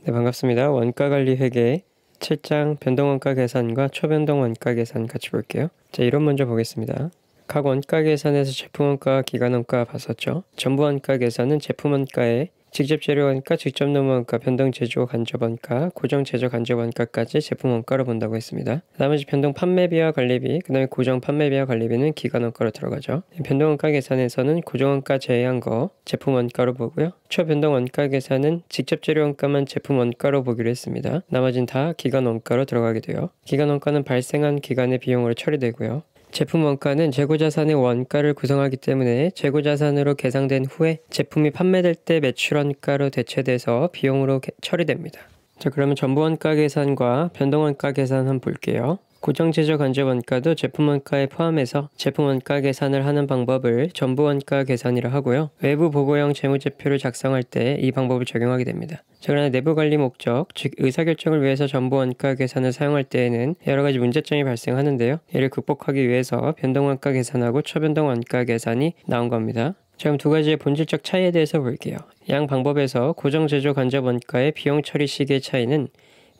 네, 반갑습니다. 원가관리회계 7장 변동원가 계산과 초변동 원가 계산 같이 볼게요. 자, 이론 먼저 보겠습니다. 각 원가 계산에서 제품원가, 기간원가 봤었죠. 전부원가 계산은 제품원가에 직접 재료원가, 직접 노무원가, 변동 제조 간접원가, 고정 제조 간접원가까지 제품원가로 본다고 했습니다. 나머지 변동 판매비와 관리비, 그 다음에 고정 판매비와 관리비는 기간원가로 들어가죠. 변동원가 계산에서는 고정원가 제외한 거 제품원가로 보고요. 초변동원가 계산은 직접 재료원가만 제품원가로 보기로 했습니다. 나머진 다 기간원가로 들어가게 돼요. 기간원가는 발생한 기간의 비용으로 처리되고요. 제품 원가는 재고자산의 원가를 구성하기 때문에 재고자산으로 계상된 후에 제품이 판매될 때 매출원가로 대체돼서 비용으로 처리됩니다. 자, 그러면 전부원가 계산과 변동원가 계산 한번 볼게요. 고정제조 간접원가도 제품원가에 포함해서 제품원가 계산을 하는 방법을 전부원가 계산이라 하고요. 외부 보고형 재무제표를 작성할 때 이 방법을 적용하게 됩니다. 자, 그러나 내부관리 목적, 즉 의사결정을 위해서 전부원가 계산을 사용할 때에는 여러가지 문제점이 발생하는데요. 이를 극복하기 위해서 변동원가 계산하고 초변동원가 계산이 나온 겁니다. 자, 그럼 두 가지의 본질적 차이에 대해서 볼게요. 양 방법에서 고정제조 간접원가의 비용 처리 시기의 차이는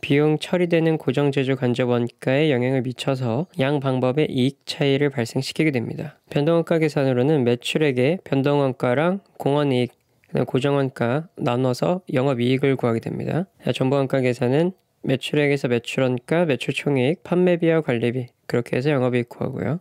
비용 처리되는 고정제조 간접원가에 영향을 미쳐서 양 방법의 이익 차이를 발생시키게 됩니다. 변동원가 계산으로는 매출액의 변동원가랑 공원이익, 고정원가 나눠서 영업이익을 구하게 됩니다. 전부원가 계산은 매출액에서 매출원가, 매출총이익, 판매비와 관리비 그렇게 해서 영업이익 구하고요.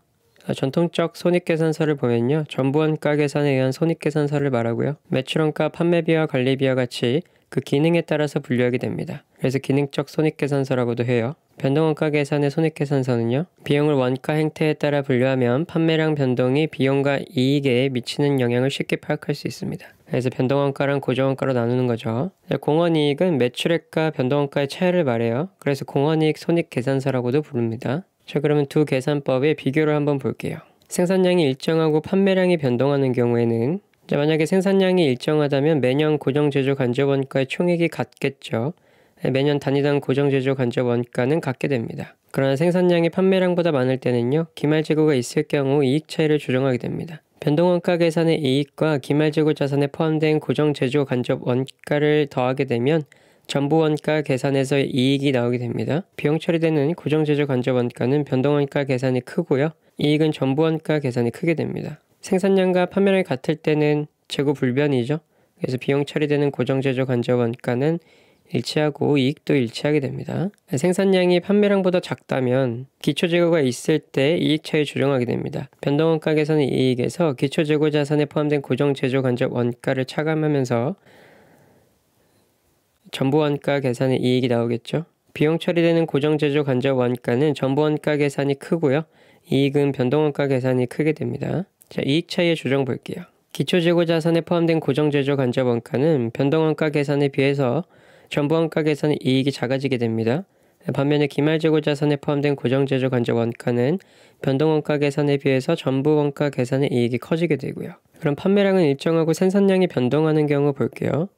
전통적 손익계산서를 보면요. 전부원가 계산에 의한 손익계산서를 말하고요. 매출원가, 판매비와 관리비와 같이 그 기능에 따라서 분류하게 됩니다. 그래서 기능적 손익계산서라고도 해요. 변동원가 계산의 손익계산서는요. 비용을 원가 행태에 따라 분류하면 판매량 변동이 비용과 이익에 미치는 영향을 쉽게 파악할 수 있습니다. 그래서 변동원가랑 고정원가로 나누는 거죠. 공원이익은 매출액과 변동원가의 차이를 말해요. 그래서 공원이익 손익계산서라고도 부릅니다. 자, 그러면 두 계산법의 비교를 한번 볼게요. 생산량이 일정하고 판매량이 변동하는 경우에는 만약에 생산량이 일정하다면 매년 고정제조 간접원가의 총액이 같겠죠. 매년 단위당 고정제조 간접원가는 같게 됩니다. 그러나 생산량이 판매량보다 많을 때는요. 기말재고가 있을 경우 이익 차이를 조정하게 됩니다. 변동원가 계산의 이익과 기말재고 자산에 포함된 고정제조 간접원가를 더하게 되면 전부원가 계산에서의 이익이 나오게 됩니다. 비용 처리되는 고정제조 간접원가는 변동원가 계산이 크고요. 이익은 전부원가 계산이 크게 됩니다. 생산량과 판매량이 같을 때는 재고 불변이죠. 그래서 비용 처리되는 고정제조 간접원가는 일치하고 이익도 일치하게 됩니다. 생산량이 판매량보다 작다면 기초재고가 있을 때 이익 차이 조정하게 됩니다. 변동원가 계산의 이익에서 기초재고 자산에 포함된 고정제조 간접원가를 차감하면서 전부원가 계산의 이익이 나오겠죠. 비용 처리되는 고정제조 간접원가는 전부원가 계산이 크고요. 이익은 변동원가 계산이 크게 됩니다. 자, 이익 차이의 조정 볼게요. 기초재고 자산에 포함된 고정제조 간접원가는 변동원가 계산에 비해서 전부원가 계산의 이익이 작아지게 됩니다. 반면에 기말재고 자산에 포함된 고정제조 간접원가는 변동원가 계산에 비해서 전부원가 계산의 이익이 커지게 되고요. 그럼 판매량은 일정하고 생산량이 변동하는 경우 볼게요.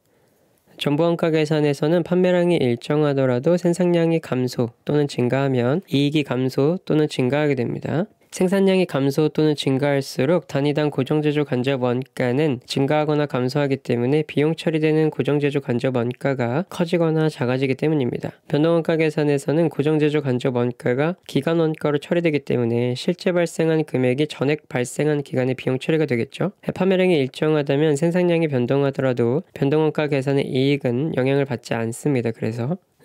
전부원가 계산에서는 판매량이 일정하더라도 생산량이 감소 또는 증가하면 이익이 감소 또는 증가하게 됩니다. 생산량이 감소 또는 증가할수록 단위당 고정제조 간접원가는 증가하거나 감소하기 때문에 비용 처리되는 고정제조 간접원가가 커지거나 작아지기 때문입니다. 변동원가 계산에서는 고정제조 간접원가가 기간원가로 처리되기 때문에 실제 발생한 금액이 전액 발생한 기간의 비용 처리가 되겠죠. 판매량이 일정하다면 생산량이 변동하더라도 변동원가 계산의 이익은 영향을 받지 않습니다.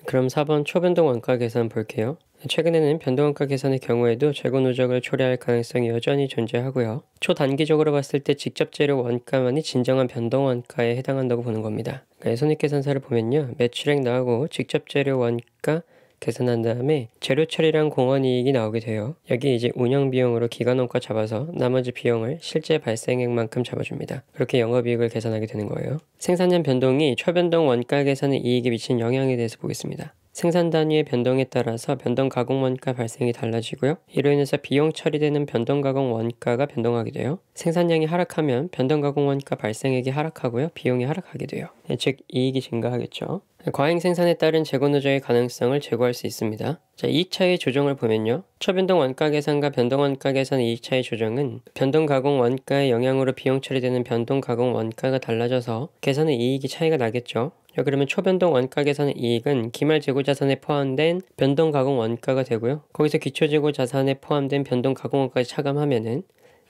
그럼 4번 초변동 원가 계산 볼게요. 최근에는 변동원가 계산의 경우에도 재고 누적을 초래할 가능성이 여전히 존재하고요. 초단기적으로 봤을 때 직접 재료 원가만이 진정한 변동원가에 해당한다고 보는 겁니다. 손익계산서를 보면요. 매출액 나오고 직접 재료 원가 계산한 다음에 재료 처리랑 공원이익이 나오게 돼요. 여기 이제 운영비용으로 기간원가 잡아서 나머지 비용을 실제 발생액만큼 잡아줍니다. 그렇게 영업이익을 계산하게 되는 거예요. 생산량 변동이 초변동 원가 계산의 이익에 미친 영향에 대해서 보겠습니다. 생산 단위의 변동에 따라서 변동 가공 원가 발생이 달라지고요. 이로 인해서 비용 처리되는 변동 가공 원가가 변동하게 돼요. 생산량이 하락하면 변동 가공 원가 발생액이 하락하고요. 비용이 하락하게 돼요. 즉 이익이 증가하겠죠. 과잉 생산에 따른 재고 누적의 가능성을 제고할 수 있습니다. 자, 이익 차이 조정을 보면요. 초변동 원가 계산과 변동 원가 계산의 이익 차이 조정은 변동 가공 원가의 영향으로 비용 처리되는 변동 가공 원가가 달라져서 계산의 이익이 차이가 나겠죠. 자, 그러면 초변동 원가 계산의 이익은 기말 재고 자산에 포함된 변동 가공 원가가 되고요. 거기서 기초 재고 자산에 포함된 변동 가공 원가까지 차감하면은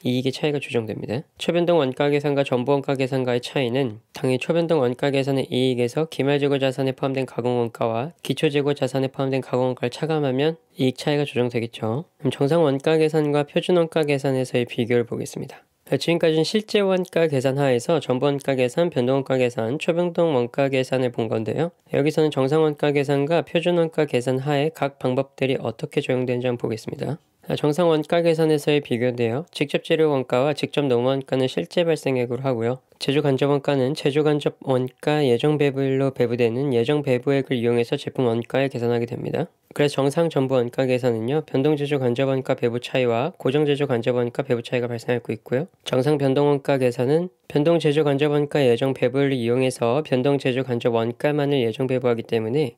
이익의 차이가 조정됩니다. 초변동 원가 계산과 전부 원가 계산과의 차이는 당연히 초변동 원가 계산의 이익에서 기말 재고 자산에 포함된 가공 원가와 기초 재고 자산에 포함된 가공 원가를 차감하면 이익 차이가 조정되겠죠. 그럼 정상 원가 계산과 표준 원가 계산에서의 비교를 보겠습니다. 지금까지는 실제 원가 계산 하에서 전부 원가 계산, 변동 원가 계산, 초변동 원가 계산을 본 건데요. 여기서는 정상 원가 계산과 표준 원가 계산 하에 각 방법들이 어떻게 적용되는지 한번 보겠습니다. 정상 원가 계산에서의 비교인데요. 직접 재료 원가와 직접 노무 원가는 실제 발생액으로 하고요. 제조 간접 원가는 제조 간접 원가 예정 배부율로 배부되는 예정 배부액을 이용해서 제품 원가에 계산하게 됩니다. 그래서 정상 전부 원가 계산은요. 변동 제조 간접 원가 배부 차이와 고정 제조 간접 원가 배부 차이가 발생하고 있고요. 정상 변동 원가 계산은 변동 제조 간접 원가 예정 배부율을 이용해서 변동 제조 간접 원가만을 예정 배부하기 때문에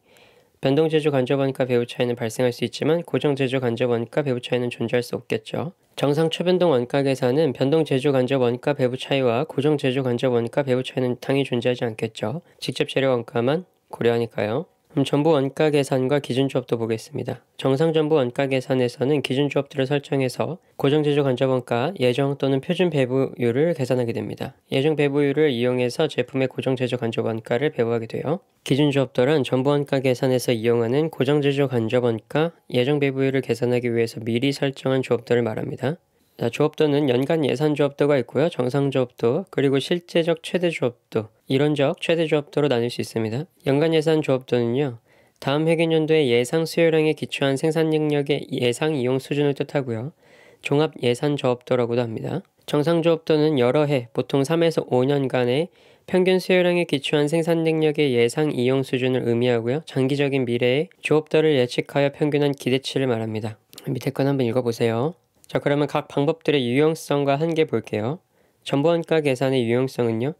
변동 제조 간접 원가 배부 차이는 발생할 수 있지만 고정 제조 간접 원가 배부 차이는 존재할 수 없겠죠. 정상 초변동 원가 계산은 변동 제조 간접 원가 배부 차이와 고정 제조 간접 원가 배부 차이는 당연히 존재하지 않겠죠. 직접 재료 원가만 고려하니까요. 그럼 전부 원가 계산과 기준 조합도 보겠습니다. 정상 전부 원가 계산에서는 기준 조합들을 설정해서 고정 제조 간접 원가, 예정 또는 표준 배부율을 계산하게 됩니다. 예정 배부율을 이용해서 제품의 고정 제조 간접 원가를 배부하게 돼요. 기준 조합들은 전부 원가 계산에서 이용하는 고정 제조 간접 원가, 예정 배부율을 계산하기 위해서 미리 설정한 조합들을 말합니다. 자, 조합도는 연간 예산 조합도가 있고요. 정상 조합도, 그리고 실제적 최대 조합도, 이론적 최대 조합도로 나눌 수 있습니다. 연간 예산 조합도는요. 다음 회계연도의 예상 수요량에 기초한 생산 능력의 예상 이용 수준을 뜻하고요. 종합 예산 조합도라고도 합니다. 정상 조합도는 여러 해, 보통 3에서 5년간의 평균 수요량에 기초한 생산 능력의 예상 이용 수준을 의미하고요. 장기적인 미래의 조합도를 예측하여 평균한 기대치를 말합니다. 밑에 건 한번 읽어보세요. 자, 그러면 각 방법들의 유용성과 한계 볼게요. 전부 원가 계산의 유용성은요.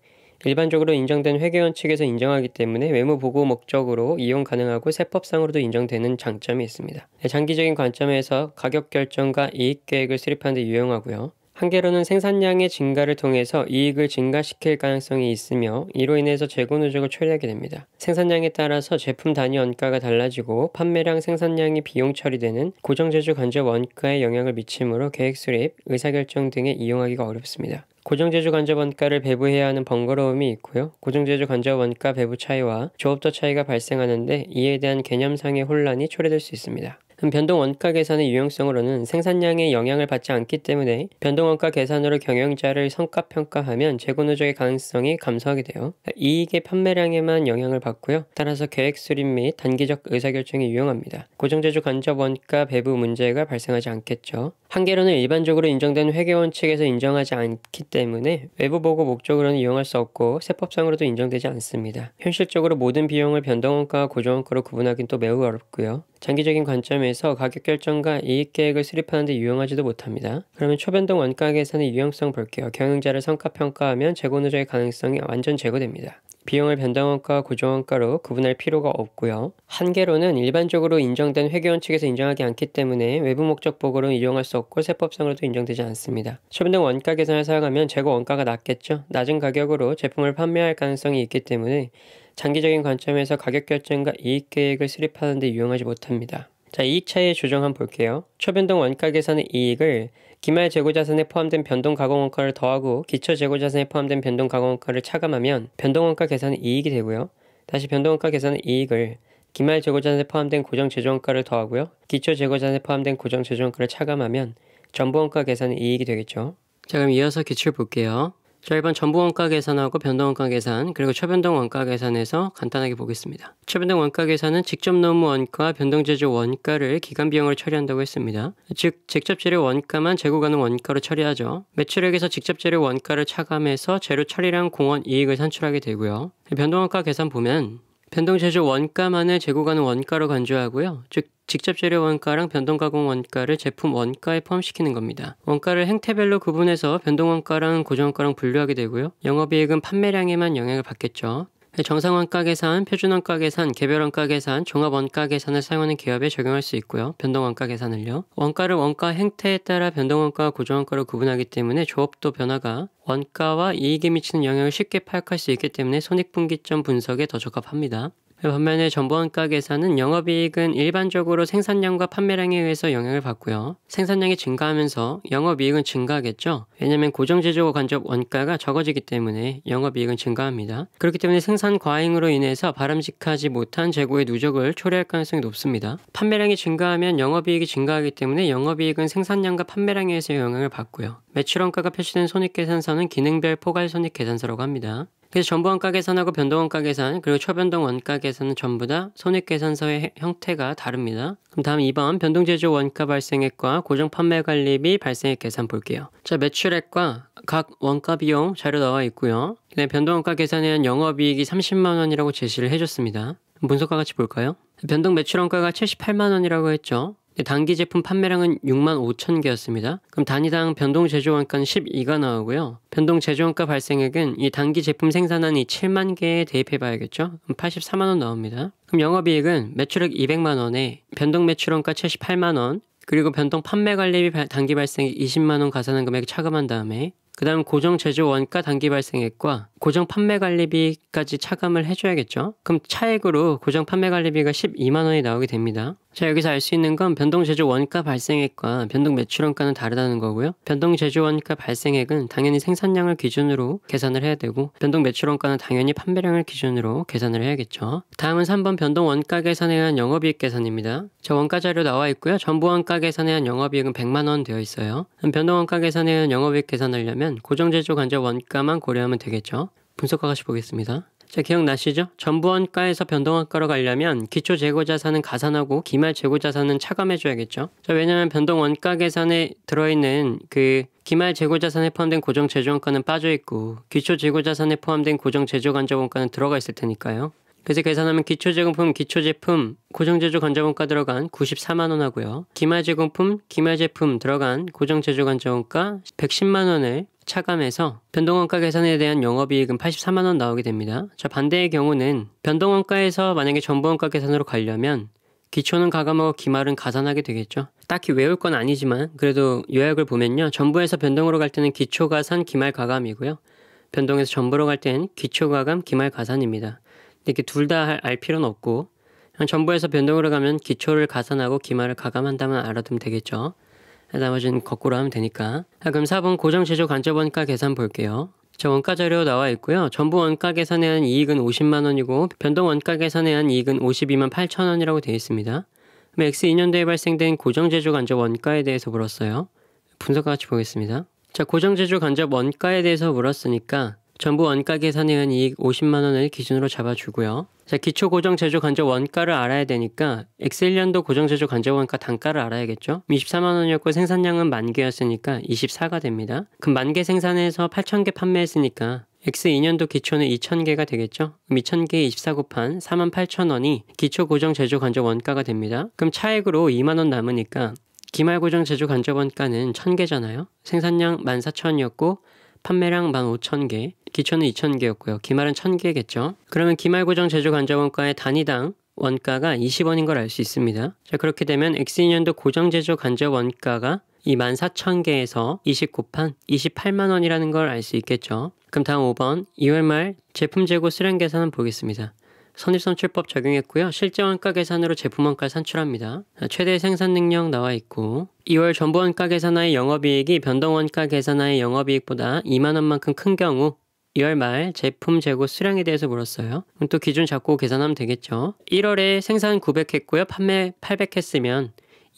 일반적으로 인정된 회계원 측에서 인정하기 때문에 외무 보고 목적으로 이용 가능하고 세법상으로도 인정되는 장점이 있습니다. 장기적인 관점에서 가격 결정과 이익 계획을 수립하는 데 유용하고요. 한계로는 생산량의 증가를 통해서 이익을 증가시킬 가능성이 있으며 이로 인해서 재고 누적을 처리하게 됩니다. 생산량에 따라서 제품 단위 원가가 달라지고 판매량 생산량이 비용 처리되는 고정제조 간접 원가에 영향을 미치므로 계획 수립, 의사결정 등에 이용하기가 어렵습니다. 고정제조 간접 원가를 배부해야 하는 번거로움이 있고요. 고정제조 간접 원가 배부 차이와 조합도 차이가 발생하는데 이에 대한 개념상의 혼란이 초래될 수 있습니다. 변동 원가 계산의 유용성으로는 생산량에 영향을 받지 않기 때문에 변동 원가 계산으로 경영자를 성과평가하면 재고 누적의 가능성이 감소하게 돼요. 이익의 판매량에만 영향을 받고요. 따라서 계획 수립 및 단기적 의사결정에 유용합니다. 고정제조 간접 원가 배부 문제가 발생하지 않겠죠. 한계로는 일반적으로 인정된 회계원 측에서 인정하지 않기 때문에 외부 보고 목적으로는 이용할 수 없고 세법상으로도 인정되지 않습니다. 현실적으로 모든 비용을 변동 원가와 고정 원가로 구분하기는 또 매우 어렵고요. 장기적인 관점에서 가격 결정과 이익 계획을 수립하는 데 유용하지도 못합니다. 그러면 초변동 원가 계산의 유용성 볼게요. 경영자를 성과평가하면 재고 누적의 가능성이 완전 제거됩니다. 비용을 변동원가와 고정원가로 구분할 필요가 없고요. 한계로는 일반적으로 인정된 회계원 측에서 인정하지 않기 때문에 외부 목적 보고로는 이용할 수 없고 세법상으로도 인정되지 않습니다. 초변동 원가 계산을 사용하면 재고 원가가 낮겠죠. 낮은 가격으로 제품을 판매할 가능성이 있기 때문에 장기적인 관점에서 가격 결정과 이익 계획을 수립하는 데 유용하지 못합니다. 자, 이익 차이의 조정 한번 볼게요. 초변동 원가 계산의 이익을 기말 재고자산에 포함된 변동 가공 원가를 더하고 기초 재고자산에 포함된 변동 가공 원가를 차감하면 변동 원가 계산의 이익이 되고요. 다시 변동 원가 계산의 이익을 기말 재고자산에 포함된 고정 제조 원가를 더하고요. 기초 재고자산에 포함된 고정 제조 원가를 차감하면 전부 원가 계산의 이익이 되겠죠. 자, 그럼 이어서 기출 볼게요. 자, 1번 전부 원가 계산하고 변동 원가 계산, 그리고 초변동 원가 계산에서 간단하게 보겠습니다. 초변동 원가 계산은 직접 노무 원가와 변동 제조 원가를 기간 비용으로 처리한다고 했습니다. 즉, 직접 재료 원가만 재고 가능 원가로 처리하죠. 매출액에서 직접 재료 원가를 차감해서 재료 처리량 공원 이익을 산출하게 되고요. 변동 원가 계산 보면 변동 제조 원가만을 재고 가능 원가로 간주하고요. 즉, 직접 재료 원가랑 변동 가공 원가를 제품 원가에 포함시키는 겁니다. 원가를 행태별로 구분해서 변동 원가랑 고정 원가랑 분류하게 되고요. 영업이익은 판매량에만 영향을 받겠죠. 정상원가 계산, 표준원가 계산, 개별원가 계산, 종합원가 계산을 사용하는 기업에 적용할 수 있고요. 변동원가 계산을요. 원가를 원가 행태에 따라 변동원가와 고정원가로 구분하기 때문에 조업도 변화가 원가와 이익에 미치는 영향을 쉽게 파악할 수 있기 때문에 손익분기점 분석에 더 적합합니다. 반면에 정보원가 계산은 영업이익은 일반적으로 생산량과 판매량에 의해서 영향을 받고요. 생산량이 증가하면서 영업이익은 증가하겠죠. 왜냐하면 고정제조 간접 원가가 적어지기 때문에 영업이익은 증가합니다. 그렇기 때문에 생산 과잉으로 인해서 바람직하지 못한 재고의 누적을 초래할 가능성이 높습니다. 판매량이 증가하면 영업이익이 증가하기 때문에 영업이익은 생산량과 판매량에 의해서 영향을 받고요. 매출원가가 표시된 손익계산서는 기능별 포괄손익계산서라고 합니다. 그래서 전부원가 계산하고 변동원가 계산 그리고 초변동원가 계산은 전부 다 손익계산서의 형태가 다릅니다. 그럼 다음 2번 변동제조 원가 발생액과 고정판매관리비 발생액 계산 볼게요. 자, 매출액과 각 원가 비용 자료 나와 있고요. 그다음에 변동원가 계산에 한 영업이익이 30만 원이라고 제시를 해줬습니다. 분석과 같이 볼까요? 변동 매출원가가 78만 원이라고 했죠. 단기 제품 판매량은 6만 5천 개였습니다. 그럼 단위당 변동 제조원가는 12가 나오고요. 변동 제조원가 발생액은 이 단기 제품 생산한이 7만 개에 대입해 봐야겠죠. 그럼 84만 원 나옵니다. 그럼 영업이익은 매출액 200만 원에 변동 매출원가 78만 원 그리고 변동 판매관리비 단기 발생액 20만 원 가산한 금액 차감한 다음에 그 다음 고정 제조 원가 단기 발생액과 고정 판매 관리비까지 차감을 해줘야겠죠. 그럼 차액으로 고정 판매 관리비가 12만 원이 나오게 됩니다. 자, 여기서 알 수 있는 건 변동 제조 원가 발생액과 변동 매출 원가는 다르다는 거고요. 변동 제조 원가 발생액은 당연히 생산량을 기준으로 계산을 해야 되고 변동 매출 원가는 당연히 판매량을 기준으로 계산을 해야겠죠. 다음은 3번 변동 원가 계산에 의한 영업이익 계산입니다. 자, 원가 자료 나와 있고요. 전부 원가 계산에 의한 영업이익은 100만 원 되어 있어요. 변동 원가 계산에 의한 영업이익 계산하려면 고정 제조 간접 원가만 고려하면 되겠죠. 분석과 같이 보겠습니다. 자, 기억나시죠? 전부원가에서 변동원가로 가려면 기초 재고자산은 가산하고 기말 재고자산은 차감해줘야겠죠. 자, 왜냐면 변동원가 계산에 들어있는 그 기말 재고자산에 포함된 고정 제조원가는 빠져있고 기초 재고자산에 포함된 고정 제조간접원가는 들어가 있을 테니까요. 그래서 계산하면 기초제공품, 기초제품, 고정제조 간접원가 들어간 94만 원 하고요. 기말제공품, 기말제품 들어간 고정제조 간접원가 110만 원을 차감해서 변동원가 계산에 대한 영업이익은 84만 원 나오게 됩니다. 자, 반대의 경우는 변동원가에서 만약에 전부원가 계산으로 가려면 기초는 가감하고 기말은 가산하게 되겠죠. 딱히 외울 건 아니지만 그래도 요약을 보면요. 전부에서 변동으로 갈 때는 기초 가산, 기말 가감이고요. 변동에서 전부로 갈 때는 기초 가감, 기말 가산입니다. 이렇게 둘 다 알 필요는 없고 그냥 전부에서 변동으로 가면 기초를 가산하고 기말을 가감한다면 알아두면 되겠죠. 나머지는 거꾸로 하면 되니까. 그럼 4번 고정제조 간접원가 계산 볼게요. 자, 원가 자료 나와 있고요. 전부 원가 계산에 한 이익은 50만 원이고 변동 원가 계산에 한 이익은 52만 8천 원이라고 되어 있습니다. 그럼 X2년도에 발생된 고정제조 간접 원가에 대해서 물었어요. 분석과 같이 보겠습니다. 자, 고정제조 간접 원가에 대해서 물었으니까 전부 원가 계산에 의한 이익 50만 원을 기준으로 잡아주고요. 자, 기초 고정 제조 간접 원가를 알아야 되니까 X1년도 고정 제조 간접 원가 단가를 알아야겠죠. 24만 원이었고 생산량은 10,000개였으니까 24가 됩니다. 그럼 10,000개 생산해서 8,000개 판매했으니까 X2년도 기초는 2,000개가 되겠죠. 그럼 2,000개에 24 곱한 48,000원이 기초 고정 제조 간접 원가가 됩니다. 그럼 차액으로 2만 원 남으니까 기말 고정 제조 간접 원가는 1,000개잖아요. 생산량 14,000이었고 판매량 15,000개, 기초는 2,000개였고요. 기말은 1,000개겠죠. 그러면 기말 고정 제조 간접 원가의 단위당 원가가 20원인 걸 알 수 있습니다. 자, 그렇게 되면 X2년도 고정 제조 간접 원가가 이 14,000개에서 20 곱한 28만 원이라는 걸 알 수 있겠죠. 그럼 다음 5번 2월 말 제품 재고 수량 계산을 보겠습니다. 선입선출법 적용했고요. 실제 원가 계산으로 제품 원가를 산출합니다. 최대 생산 능력 나와 있고 2월 전부 원가 계산하의 영업이익이 변동 원가 계산하의 영업이익보다 2만 원만큼 큰 경우 2월 말 제품 재고 수량에 대해서 물었어요. 그럼 또 기준 잡고 계산하면 되겠죠. 1월에 생산 900 했고요. 판매 800 했으면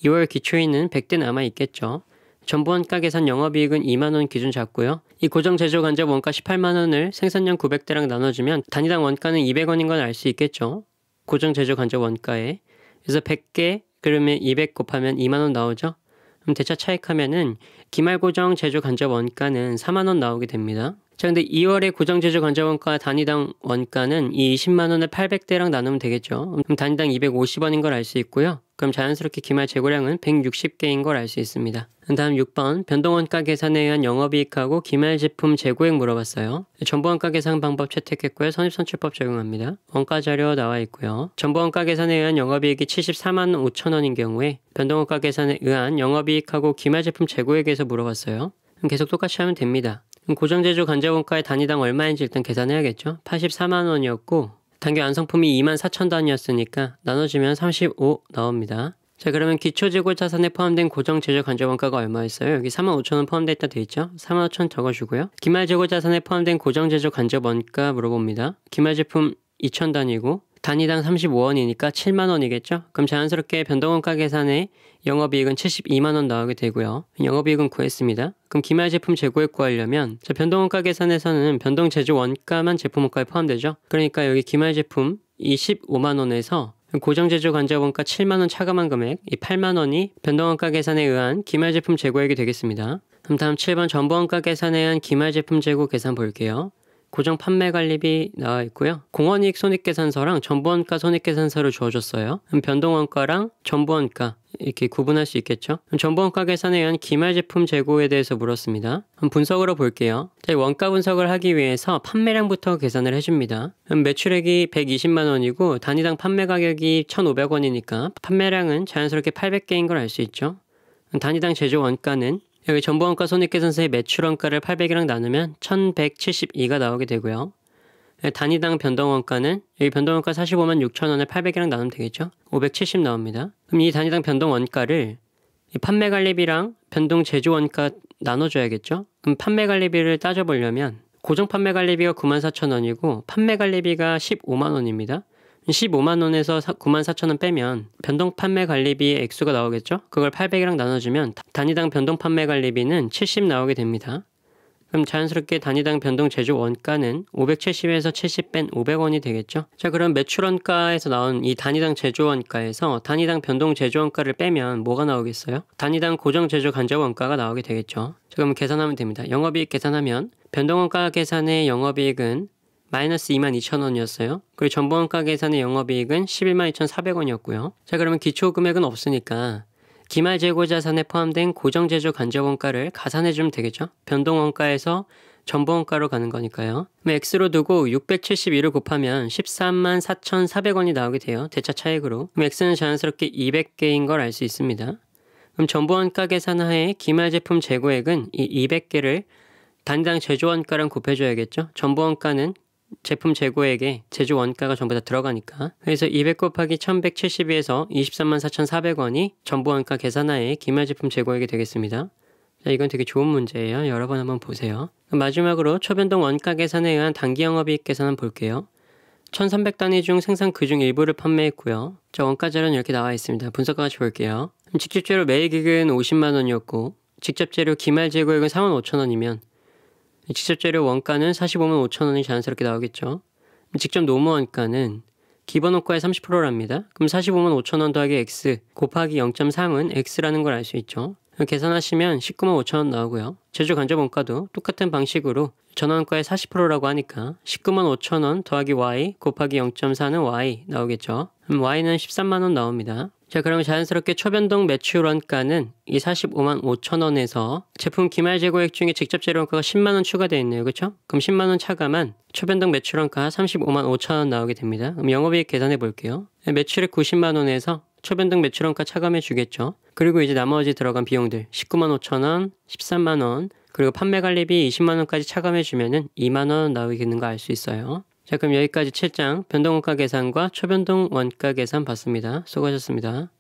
2월 기초에는 100대 남아 있겠죠. 전부 원가 계산 영업이익은 2만 원 기준 잡고요. 이 고정 제조 간접 원가 18만 원을 생산량 900대랑 나눠주면 단위당 원가는 200원인 건 알 수 있겠죠. 고정 제조 간접 원가에. 그래서 100개 그러면 200 곱하면 2만 원 나오죠. 그럼 대차 차익하면은 기말 고정 제조 간접 원가는 4만 원 나오게 됩니다. 자, 근데 2월에 고정제조 관자원가 단위당 원가는 이 20만원을 800대랑 나누면 되겠죠. 그럼 단위당 250원인 걸 알 수 있고요. 그럼 자연스럽게 기말 재고량은 160개인 걸 알 수 있습니다. 다음 6번 변동원가 계산에 의한 영업이익하고 기말 제품 재고액 물어봤어요. 전부원가 계산 방법 채택했고요. 선입선출법 적용합니다. 원가 자료 나와 있고요. 전부원가 계산에 의한 영업이익이 74만 5천원인 경우에 변동원가 계산에 의한 영업이익하고 기말 제품 재고액에서 물어봤어요. 그럼 계속 똑같이 하면 됩니다. 고정제조 관자원가의 단위당 얼마인지 일단 계산해야겠죠. 84만원이었고 단기 완성품이 24,000단위였으니까 나눠주면 35 나옵니다. 자, 그러면 기초재고 자산에 포함된 고정제조 관자원가가 얼마였어요? 여기 45,000원 포함되어 있다 돼 있죠? 45,000 적어주고요. 기말재고 자산에 포함된 고정제조 관자원가 물어봅니다. 기말제품 2,000단위고 단위당 35원이니까 7만원이겠죠? 그럼 자연스럽게 변동원가 계산에 영업이익은 72만원 나오게 되고요. 영업이익은 구했습니다. 그럼 기말제품 재고액 구하려면 변동원가 계산에서는 변동제조 원가만 제품원가에 포함되죠? 그러니까 여기 기말제품 이 15만원에서 고정제조 관자원가 7만원 차감한 금액 이 8만원이 변동원가 계산에 의한 기말제품 재고액이 되겠습니다. 그럼 다음 7번 전부원가 계산에 의한 기말제품 재고 계산 볼게요. 고정 판매 관리비 나와 있고요. 공원이익 손익계산서랑 전부원가 손익계산서를 주어줬어요. 변동원가랑 전부원가 이렇게 구분할 수 있겠죠. 전부원가 계산에 의한 기말제품 재고에 대해서 물었습니다. 분석으로 볼게요. 원가 분석을 하기 위해서 판매량부터 계산을 해줍니다. 매출액이 120만원이고 단위당 판매 가격이 1,500원이니까 판매량은 자연스럽게 800개인 걸 알 수 있죠. 단위당 제조 원가는 여기 전부원가 손익계산서의 매출원가를 800이랑 나누면 1172가 나오게 되고요. 단위당 변동원가는 여기 변동원가 45만 6천원을 800이랑 나누면 되겠죠. 570 나옵니다. 그럼 이 단위당 변동원가를 판매관리비랑 변동제조원가 나눠줘야겠죠. 그럼 판매관리비를 따져보려면 고정 판매관리비가 94,000원이고 판매관리비가 15만원입니다. 15만원에서 94,000원 빼면 변동 판매 관리비의 액수가 나오겠죠? 그걸 800이랑 나눠주면 단위당 변동 판매 관리비는 70 나오게 됩니다. 그럼 자연스럽게 단위당 변동 제조 원가는 570에서 70 뺀 500원이 되겠죠? 자, 그럼 매출원가에서 나온 이 단위당 제조 원가에서 단위당 변동 제조 원가를 빼면 뭐가 나오겠어요? 단위당 고정 제조 간접 원가가 나오게 되겠죠? 자, 그럼 계산하면 됩니다. 영업이익 계산하면 변동원가 계산의 영업이익은 마이너스 22,000원이었어요. 그리고 전부원가 계산의 영업이익은 112,400원이었고요. 자, 그러면 기초금액은 없으니까 기말재고자산에 포함된 고정제조 간접원가를 가산해주면 되겠죠. 변동원가에서 전부원가로 가는 거니까요. 그럼 X로 두고 672를 곱하면 13만 4,400원이 나오게 돼요. 대차 차익으로. 그럼 X는 자연스럽게 200개인 걸 알 수 있습니다. 그럼 전부원가 계산하에 기말제품 재고액은 이 200개를 단위당 제조원가랑 곱해줘야겠죠. 전부원가는 제품 재고액에 제조 원가가 전부 다 들어가니까. 그래서 200 곱하기 1172에서 23만 4,400원이 전부원가 계산하에 기말제품 재고액이 되겠습니다. 자, 이건 되게 좋은 문제예요. 여러 번 한번 보세요. 마지막으로 초변동 원가 계산에 의한 단기 영업이익 계산 한번 볼게요. 1300단위 중 생산 그중 일부를 판매했고요. 자, 원가 자료는 이렇게 나와 있습니다. 분석과 같이 볼게요. 직접재료 매입액은 50만원이었고 직접재료 기말 재고액은 45,000원이면 직접재료 원가는 45만 5천원이 자연스럽게 나오겠죠. 직접 노무 원가는 기본 원가의 30%랍니다. 그럼 45만 5천원 더하기 X 곱하기 0.3은 X라는 걸 알 수 있죠. 계산하시면 19만 5천원 나오고요. 제조 간접 원가도 똑같은 방식으로 전원가의 40%라고 하니까 19만 5천원 더하기 Y 곱하기 0.4는 Y 나오겠죠. 그럼 Y는 13만원 나옵니다. 자, 그러면 자연스럽게 초변동 매출원가는 이 45만 5천원에서 제품 기말 재고액 중에 직접 재료원가가 10만원 추가되어 있네요. 그렇죠? 그럼 10만원 차감한 초변동 매출원가 35만 5천원 나오게 됩니다. 그럼 영업이익 계산해 볼게요. 매출액 90만원에서 초변동 매출원가 차감해 주겠죠. 그리고 이제 나머지 들어간 비용들 19만 5천원, 13만원, 그리고 판매관리비 20만원까지 차감해 주면은 2만원 나오겠는 거 알 수 있어요. 자, 그럼 여기까지 7장 변동원가 계산과 초변동 원가 계산 봤습니다. 수고하셨습니다.